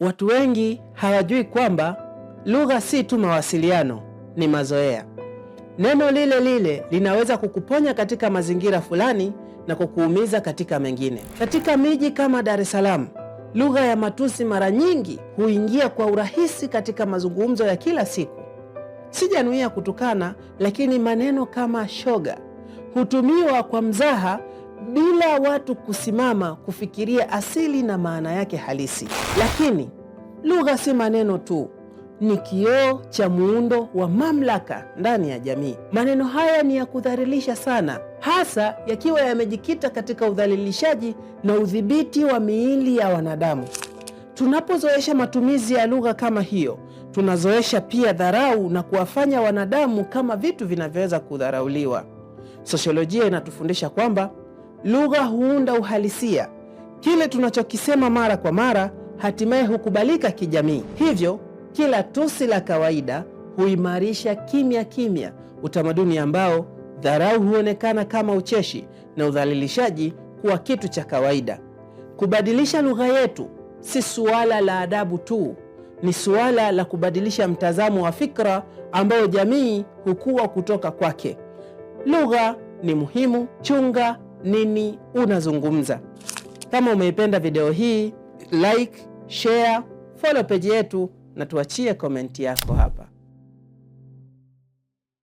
Watu wengi hawajui kwamba lugha si tu mawasiliano, ni mazoea. Neno lile lile linaweza kukuponya katika mazingira fulani na kukuumiza katika mengine. Katika miji kama Dar es Salaam, lugha ya matusi mara nyingi huingia kwa urahisi katika mazungumzo ya kila siku. Sijanuia kutukana, lakini maneno kama shoga hutumiwa kwa mzaha bila watu kusimama kufikiria asili na maana yake halisi. Lakini lugha si maneno tu, ni kioo cha muundo wa mamlaka ndani ya jamii. Maneno haya ni ya kudhalilisha sana, hasa yakiwa yamejikita katika udhalilishaji na udhibiti wa miili ya wanadamu. Tunapozoesha matumizi ya lugha kama hiyo, tunazoesha pia dharau na kuwafanya wanadamu kama vitu vinavyoweza kudharauliwa. Sosiolojia inatufundisha kwamba lugha huunda uhalisia. Kile tunachokisema mara kwa mara hatimaye hukubalika kijamii. Hivyo, kila tusi la kawaida huimarisha kimya kimya utamaduni ambao dharau huonekana kama ucheshi na udhalilishaji kuwa kitu cha kawaida. Kubadilisha lugha yetu si suala la adabu tu, ni suala la kubadilisha mtazamo wa fikra ambao jamii hukua kutoka kwake. Lugha ni muhimu, chunga nini unazungumza. Kama umeipenda video hii, like, share, follow page yetu na tuachie komenti yako hapa.